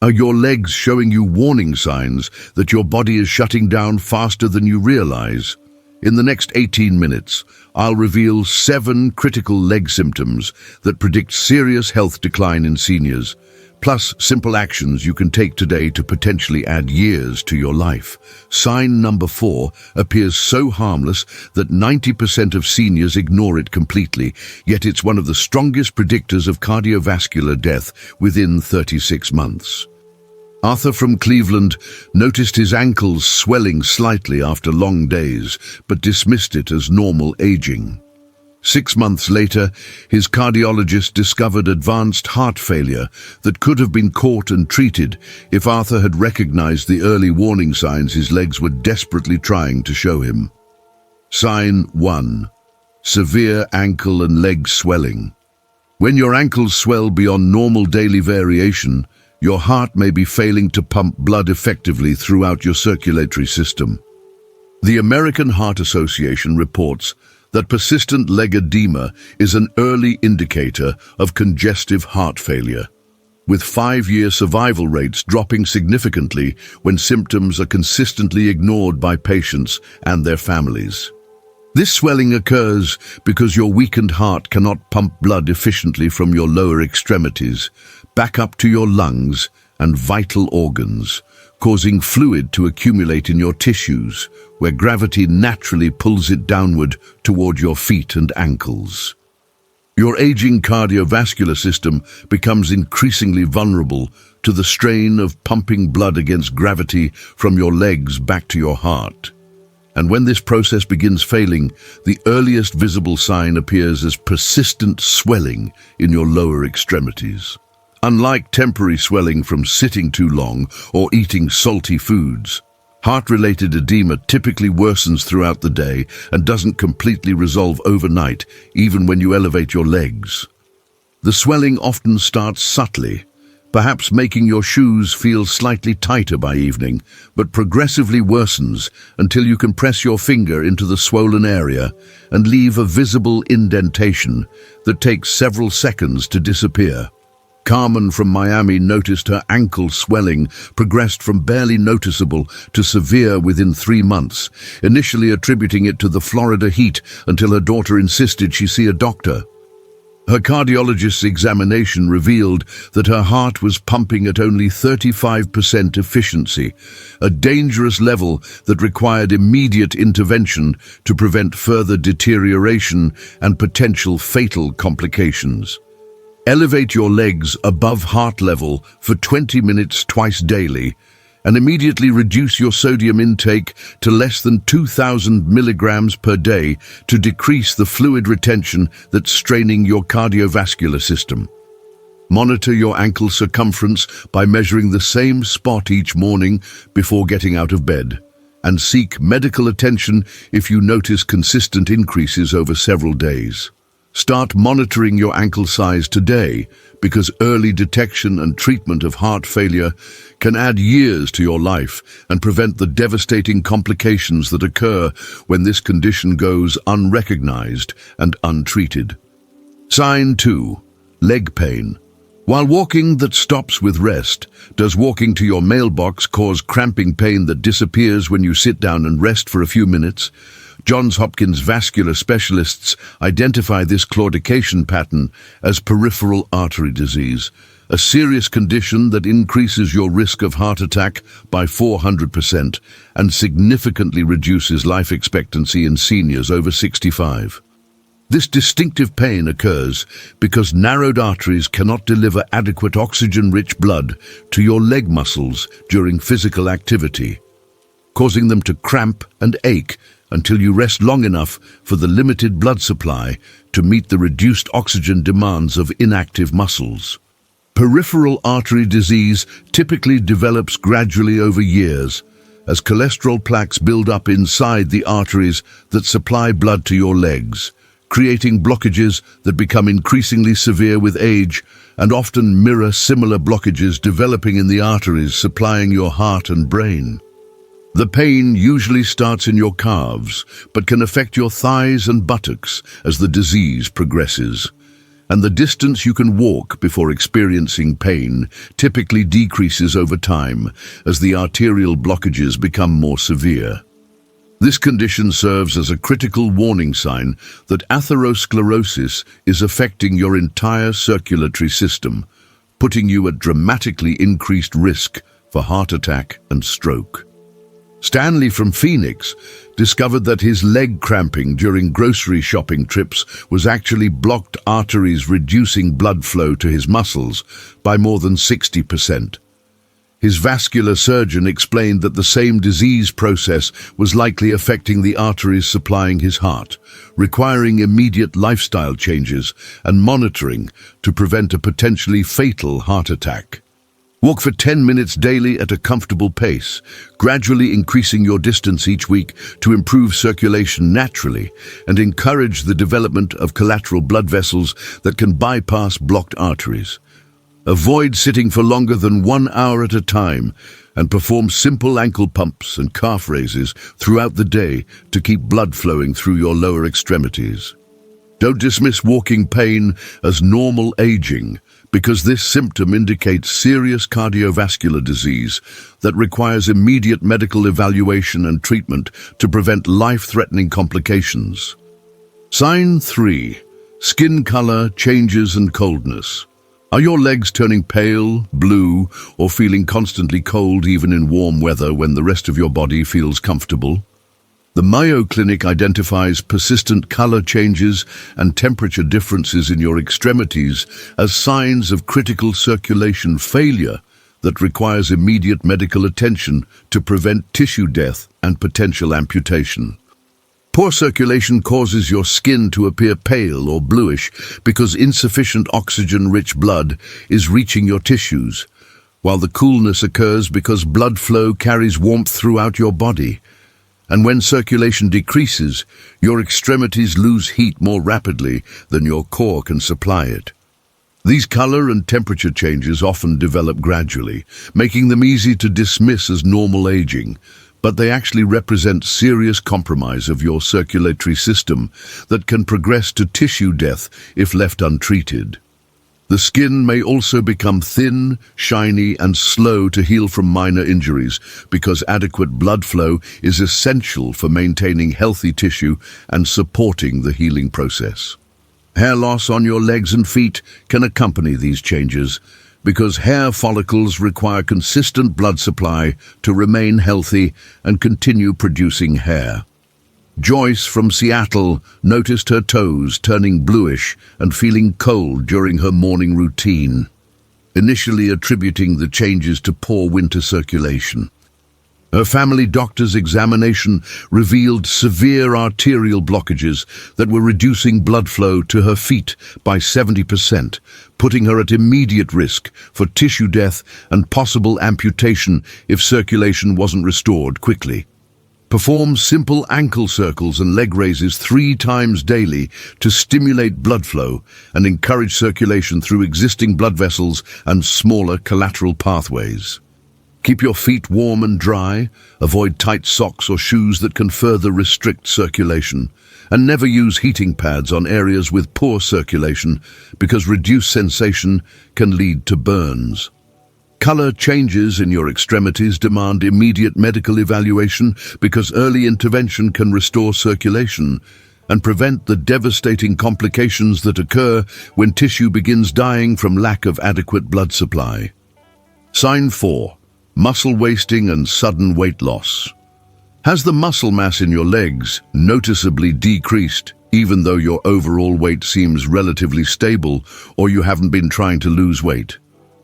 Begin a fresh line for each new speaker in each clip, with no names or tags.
Are your legs showing you warning signs that your body is shutting down faster than you realize? In the next 18 minutes, I'll reveal 7 critical leg symptoms that predict serious health decline in seniors, plus simple actions you can take today to potentially add years to your life. Sign number 4 appears so harmless that 90% of seniors ignore it completely, yet it's one of the strongest predictors of cardiovascular death within 36 months. Arthur from Cleveland noticed his ankles swelling slightly after long days, but dismissed it as normal aging. 6 months later, his cardiologist discovered advanced heart failure that could have been caught and treated if Arthur had recognized the early warning signs his legs were desperately trying to show him. Sign 1. Severe ankle and leg swelling. When your ankles swell beyond normal daily variation, your heart may be failing to pump blood effectively throughout your circulatory system. The American Heart Association reports that persistent leg edema is an early indicator of congestive heart failure, with 5-year survival rates dropping significantly when symptoms are consistently ignored by patients and their families. This swelling occurs because your weakened heart cannot pump blood efficiently from your lower extremities back up to your lungs and vital organs, causing fluid to accumulate in your tissues, where gravity naturally pulls it downward toward your feet and ankles. Your aging cardiovascular system becomes increasingly vulnerable to the strain of pumping blood against gravity from your legs back to your heart. And when this process begins failing, the earliest visible sign appears as persistent swelling in your lower extremities. Unlike temporary swelling from sitting too long or eating salty foods, heart-related edema typically worsens throughout the day and doesn't completely resolve overnight, even when you elevate your legs. The swelling often starts subtly, perhaps making your shoes feel slightly tighter by evening, but progressively worsens until you can press your finger into the swollen area and leave a visible indentation that takes several seconds to disappear. Carmen from Miami noticed her ankle swelling progressed from barely noticeable to severe within 3 months, initially attributing it to the Florida heat until her daughter insisted she see a doctor. Her cardiologist's examination revealed that her heart was pumping at only 35% efficiency, a dangerous level that required immediate intervention to prevent further deterioration and potential fatal complications. Elevate your legs above heart level for 20 minutes twice daily, and immediately reduce your sodium intake to less than 2,000 milligrams per day to decrease the fluid retention that's straining your cardiovascular system. Monitor your ankle circumference by measuring the same spot each morning before getting out of bed, and seek medical attention if you notice consistent increases over several days. Start monitoring your ankle size today, because early detection and treatment of heart failure can add years to your life and prevent the devastating complications that occur when this condition goes unrecognized and untreated. Sign 2. Leg pain. While walking that stops with rest, does walking to your mailbox cause cramping pain that disappears when you sit down and rest for a few minutes? Johns Hopkins vascular specialists identify this claudication pattern as peripheral artery disease, a serious condition that increases your risk of heart attack by 400% and significantly reduces life expectancy in seniors over 65. This distinctive pain occurs because narrowed arteries cannot deliver adequate oxygen-rich blood to your leg muscles during physical activity, causing them to cramp and ache until you rest long enough for the limited blood supply to meet the reduced oxygen demands of inactive muscles. Peripheral artery disease typically develops gradually over years, as cholesterol plaques build up inside the arteries that supply blood to your legs, creating blockages that become increasingly severe with age and often mirror similar blockages developing in the arteries supplying your heart and brain. The pain usually starts in your calves, but can affect your thighs and buttocks as the disease progresses. and the distance you can walk before experiencing pain typically decreases over time as the arterial blockages become more severe. This condition serves as a critical warning sign that atherosclerosis is affecting your entire circulatory system, putting you at dramatically increased risk for heart attack and stroke. Stanley from Phoenix discovered that his leg cramping during grocery shopping trips was actually blocked arteries, reducing blood flow to his muscles by more than 60%. His vascular surgeon explained that the same disease process was likely affecting the arteries supplying his heart, requiring immediate lifestyle changes and monitoring to prevent a potentially fatal heart attack. Walk for 10 minutes daily at a comfortable pace, gradually increasing your distance each week to improve circulation naturally and encourage the development of collateral blood vessels that can bypass blocked arteries. Avoid sitting for longer than 1 hour at a time and perform simple ankle pumps and calf raises throughout the day to keep blood flowing through your lower extremities. Don't dismiss walking pain as normal aging, because this symptom indicates serious cardiovascular disease that requires immediate medical evaluation and treatment to prevent life-threatening complications. Sign 3. Skin color changes and coldness. Are your legs turning pale, blue, or feeling constantly cold even in warm weather when the rest of your body feels comfortable? The Mayo Clinic identifies persistent color changes and temperature differences in your extremities as signs of critical circulation failure that requires immediate medical attention to prevent tissue death and potential amputation. Poor circulation causes your skin to appear pale or bluish because insufficient oxygen-rich blood is reaching your tissues, while the coolness occurs because blood flow carries warmth throughout your body. And when circulation decreases, your extremities lose heat more rapidly than your core can supply it. These color and temperature changes often develop gradually, making them easy to dismiss as normal aging, but they actually represent serious compromise of your circulatory system that can progress to tissue death if left untreated. The skin may also become thin, shiny, and slow to heal from minor injuries because adequate blood flow is essential for maintaining healthy tissue and supporting the healing process. Hair loss on your legs and feet can accompany these changes because hair follicles require consistent blood supply to remain healthy and continue producing hair. Joyce from Seattle noticed her toes turning bluish and feeling cold during her morning routine, initially attributing the changes to poor winter circulation. Her family doctor's examination revealed severe arterial blockages that were reducing blood flow to her feet by 70%, putting her at immediate risk for tissue death and possible amputation if circulation wasn't restored quickly. Perform simple ankle circles and leg raises 3 times daily to stimulate blood flow and encourage circulation through existing blood vessels and smaller collateral pathways. Keep your feet warm and dry, avoid tight socks or shoes that can further restrict circulation, and never use heating pads on areas with poor circulation because reduced sensation can lead to burns. Color changes in your extremities demand immediate medical evaluation because early intervention can restore circulation and prevent the devastating complications that occur when tissue begins dying from lack of adequate blood supply. Sign 4. Muscle wasting and sudden weight loss. Has the muscle mass in your legs noticeably decreased, even though your overall weight seems relatively stable or you haven't been trying to lose weight?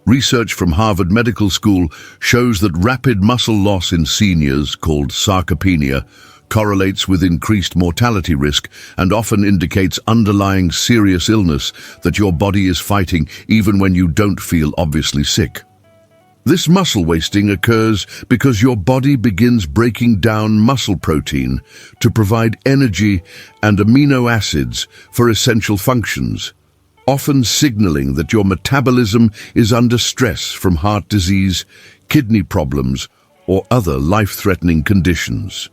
Research from Harvard Medical School shows that rapid muscle loss in seniors, called sarcopenia, correlates with increased mortality risk and often indicates underlying serious illness that your body is fighting even when you don't feel obviously sick. This muscle wasting occurs because your body begins breaking down muscle protein to provide energy and amino acids for essential functions, often signaling that your metabolism is under stress from heart disease, kidney problems, or other life-threatening conditions.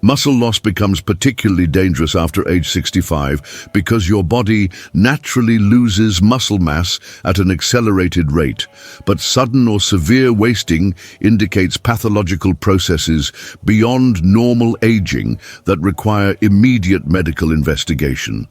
Muscle loss becomes particularly dangerous after age 65 because your body naturally loses muscle mass at an accelerated rate, but sudden or severe wasting indicates pathological processes beyond normal aging that require immediate medical investigation.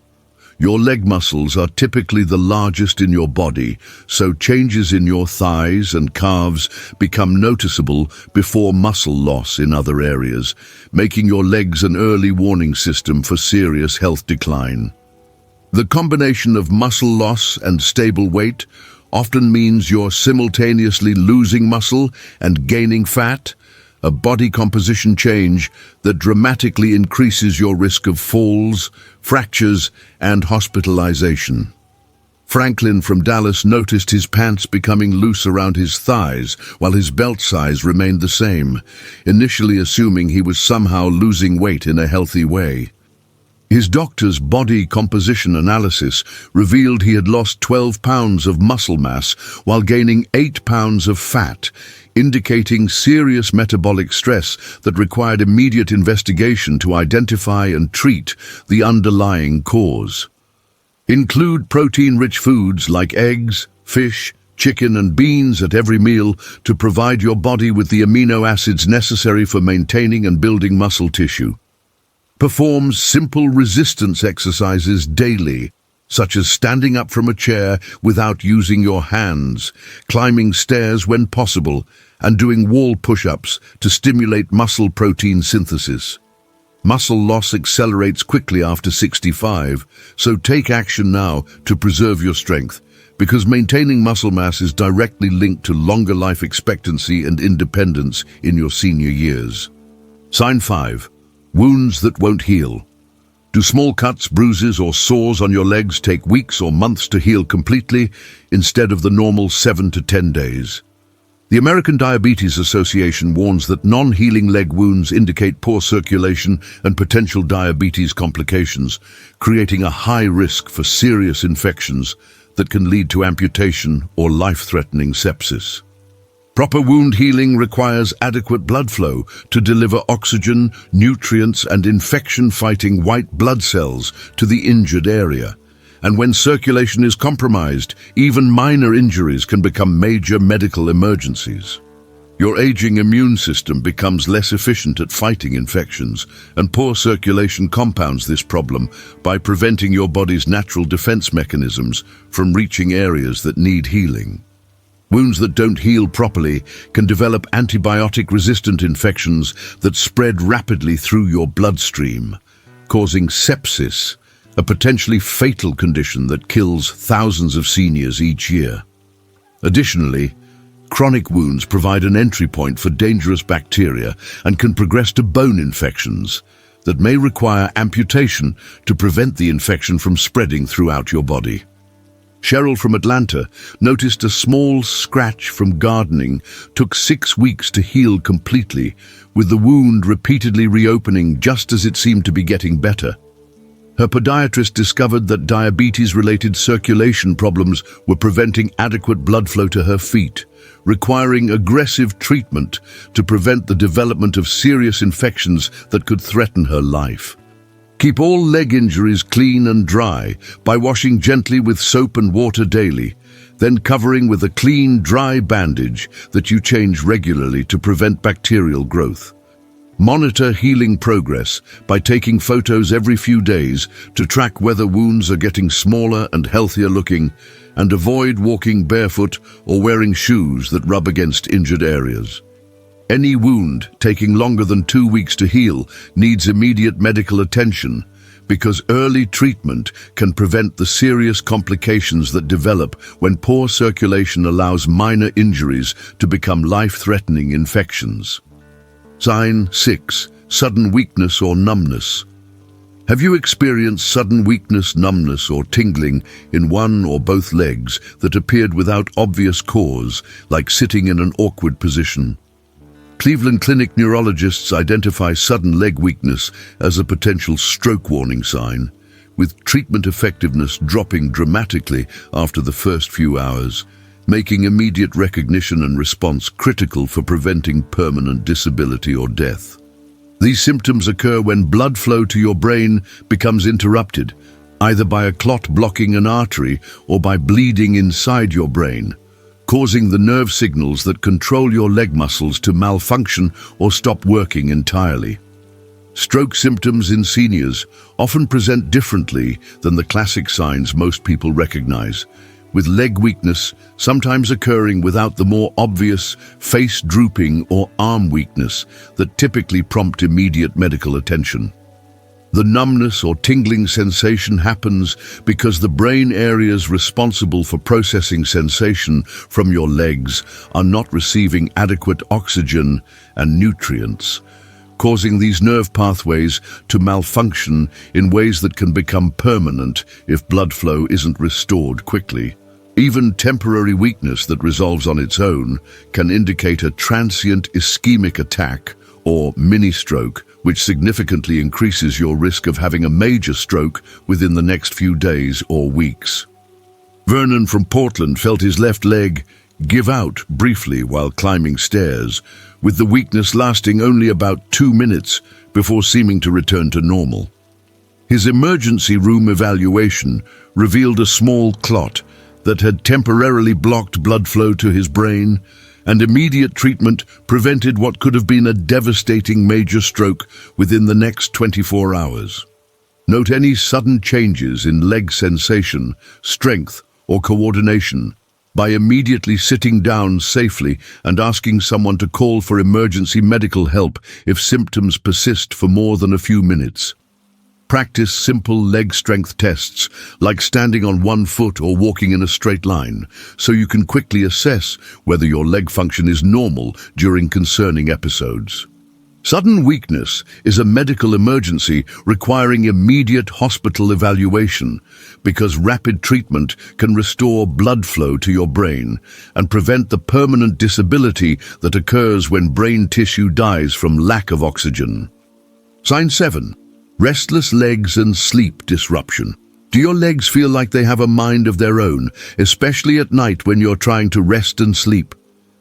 Your leg muscles are typically the largest in your body, so changes in your thighs and calves become noticeable before muscle loss in other areas, making your legs an early warning system for serious health decline. The combination of muscle loss and stable weight often means you're simultaneously losing muscle and gaining fat, a body composition change that dramatically increases your risk of falls, fractures, and hospitalization. Franklin from Dallas noticed his pants becoming loose around his thighs while his belt size remained the same, initially assuming he was somehow losing weight in a healthy way. His doctor's body composition analysis revealed he had lost 12 pounds of muscle mass while gaining 8 pounds of fat, indicating serious metabolic stress that required immediate investigation to identify and treat the underlying cause. Include protein-rich foods like eggs, fish, chicken and beans at every meal to provide your body with the amino acids necessary for maintaining and building muscle tissue. Perform simple resistance exercises daily, such as standing up from a chair without using your hands, climbing stairs when possible, and doing wall push-ups to stimulate muscle protein synthesis. Muscle loss accelerates quickly after 65, so take action now to preserve your strength, because maintaining muscle mass is directly linked to longer life expectancy and independence in your senior years. Sign 5. Wounds that won't heal. Do small cuts, bruises, or sores on your legs take weeks or months to heal completely instead of the normal 7 to 10 days? The American Diabetes Association warns that non-healing leg wounds indicate poor circulation and potential diabetes complications, creating a high risk for serious infections that can lead to amputation or life-threatening sepsis. Proper wound healing requires adequate blood flow to deliver oxygen, nutrients, and infection-fighting white blood cells to the injured area. And when circulation is compromised, even minor injuries can become major medical emergencies. Your aging immune system becomes less efficient at fighting infections, and poor circulation compounds this problem by preventing your body's natural defense mechanisms from reaching areas that need healing. Wounds that don't heal properly can develop antibiotic-resistant infections that spread rapidly through your bloodstream, causing sepsis, a potentially fatal condition that kills thousands of seniors each year. Additionally, chronic wounds provide an entry point for dangerous bacteria and can progress to bone infections that may require amputation to prevent the infection from spreading throughout your body. Cheryl from Atlanta noticed a small scratch from gardening took 6 weeks to heal completely, with the wound repeatedly reopening just as it seemed to be getting better. Her podiatrist discovered that diabetes-related circulation problems were preventing adequate blood flow to her feet, requiring aggressive treatment to prevent the development of serious infections that could threaten her life. Keep all leg injuries clean and dry by washing gently with soap and water daily, then covering with a clean, dry bandage that you change regularly to prevent bacterial growth. Monitor healing progress by taking photos every few days to track whether wounds are getting smaller and healthier looking, and avoid walking barefoot or wearing shoes that rub against injured areas. Any wound taking longer than 2 weeks to heal needs immediate medical attention, because early treatment can prevent the serious complications that develop when poor circulation allows minor injuries to become life-threatening infections. Sign 6. Sudden weakness or numbness. Have you experienced sudden weakness, numbness, or tingling in one or both legs that appeared without obvious cause, like sitting in an awkward position? Cleveland Clinic neurologists identify sudden leg weakness as a potential stroke warning sign, with treatment effectiveness dropping dramatically after the first few hours, making immediate recognition and response critical for preventing permanent disability or death. These symptoms occur when blood flow to your brain becomes interrupted, either by a clot blocking an artery or by bleeding inside your brain, causing the nerve signals that control your leg muscles to malfunction or stop working entirely. Stroke symptoms in seniors often present differently than the classic signs most people recognize, with leg weakness sometimes occurring without the more obvious face drooping or arm weakness that typically prompt immediate medical attention. The numbness or tingling sensation happens because the brain areas responsible for processing sensation from your legs are not receiving adequate oxygen and nutrients, causing these nerve pathways to malfunction in ways that can become permanent if blood flow isn't restored quickly. Even temporary weakness that resolves on its own can indicate a transient ischemic attack or mini-stroke, which significantly increases your risk of having a major stroke within the next few days or weeks. Vernon from Portland felt his left leg give out briefly while climbing stairs, with the weakness lasting only about 2 minutes before seeming to return to normal. His emergency room evaluation revealed a small clot that had temporarily blocked blood flow to his brain, and immediate treatment prevented what could have been a devastating major stroke within the next 24 hours. Note any sudden changes in leg sensation, strength, or coordination by immediately sitting down safely and asking someone to call for emergency medical help if symptoms persist for more than a few minutes. Practice simple leg strength tests, like standing on one foot or walking in a straight line, so you can quickly assess whether your leg function is normal during concerning episodes. Sudden weakness is a medical emergency requiring immediate hospital evaluation because rapid treatment can restore blood flow to your brain and prevent the permanent disability that occurs when brain tissue dies from lack of oxygen. Sign 7. Restless legs and sleep disruption. Do your legs feel like they have a mind of their own, especially at night when you're trying to rest and sleep?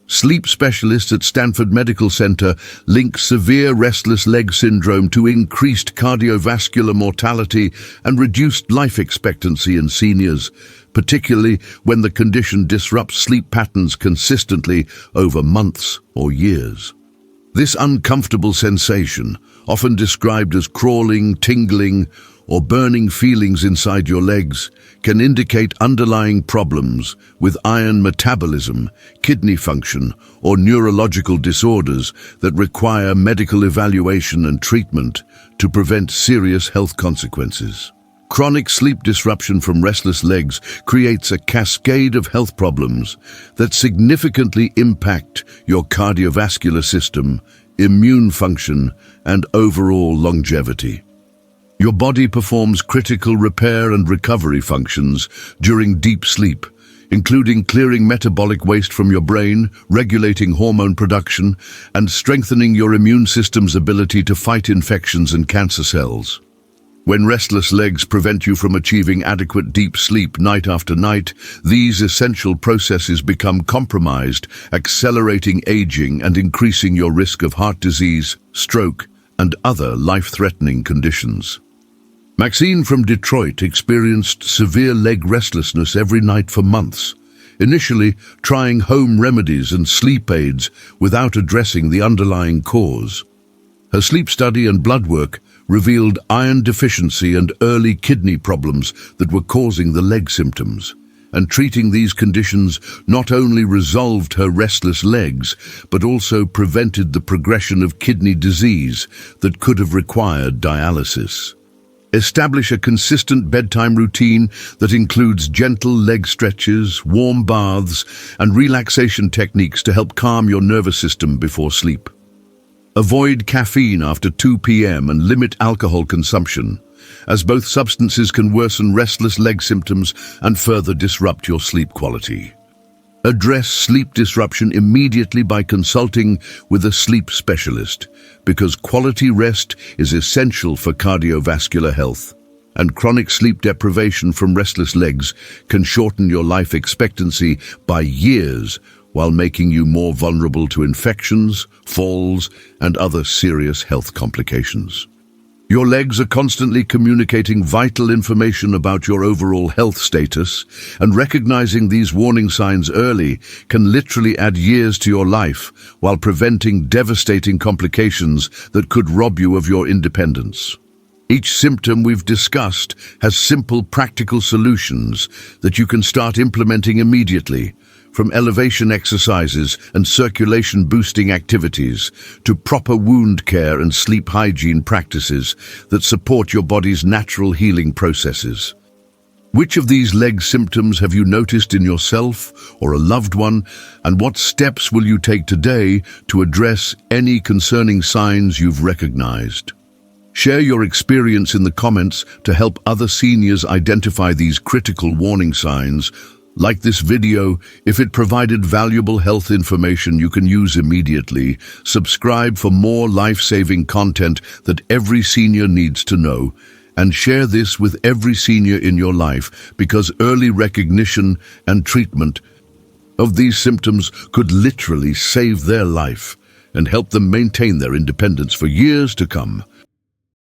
Sleep specialists at Stanford Medical Center link severe restless leg syndrome to increased cardiovascular mortality and reduced life expectancy in seniors, particularly when the condition disrupts sleep patterns consistently over months or years. This uncomfortable sensation, often described as crawling, tingling, or burning feelings inside your legs, can indicate underlying problems with iron metabolism, kidney function, or neurological disorders that require medical evaluation and treatment to prevent serious health consequences. Chronic sleep disruption from restless legs creates a cascade of health problems that significantly impact your cardiovascular system, immune function, and overall longevity. Your body performs critical repair and recovery functions during deep sleep, including clearing metabolic waste from your brain, regulating hormone production, and strengthening your immune system's ability to fight infections and cancer cells. When restless legs prevent you from achieving adequate deep sleep night after night, these essential processes become compromised, accelerating aging and increasing your risk of heart disease, stroke, and other life-threatening conditions. Maxine from Detroit experienced severe leg restlessness every night for months, initially trying home remedies and sleep aids without addressing the underlying cause. Her sleep study and blood work revealed iron deficiency and early kidney problems that were causing the leg symptoms, and treating these conditions not only resolved her restless legs, but also prevented the progression of kidney disease that could have required dialysis. Establish a consistent bedtime routine that includes gentle leg stretches, warm baths, and relaxation techniques to help calm your nervous system before sleep. Avoid caffeine after 2 p.m. and limit alcohol consumption, as both substances can worsen restless leg symptoms and further disrupt your sleep quality. Address sleep disruption immediately by consulting with a sleep specialist, because quality rest is essential for cardiovascular health, and chronic sleep deprivation from restless legs can shorten your life expectancy by years while making you more vulnerable to infections, falls, and other serious health complications. Your legs are constantly communicating vital information about your overall health status, and recognizing these warning signs early can literally add years to your life while preventing devastating complications that could rob you of your independence. Each symptom we've discussed has simple, practical solutions that you can start implementing immediately, from elevation exercises and circulation-boosting activities to proper wound care and sleep hygiene practices that support your body's natural healing processes. Which of these leg symptoms have you noticed in yourself or a loved one, and what steps will you take today to address any concerning signs you've recognized? Share your experience in the comments to help other seniors identify these critical warning signs. Like this video if it provided valuable health information you can use immediately. Subscribe for more life-saving content that every senior needs to know. And share this with every senior in your life, because early recognition and treatment of these symptoms could literally save their life and help them maintain their independence for years to come.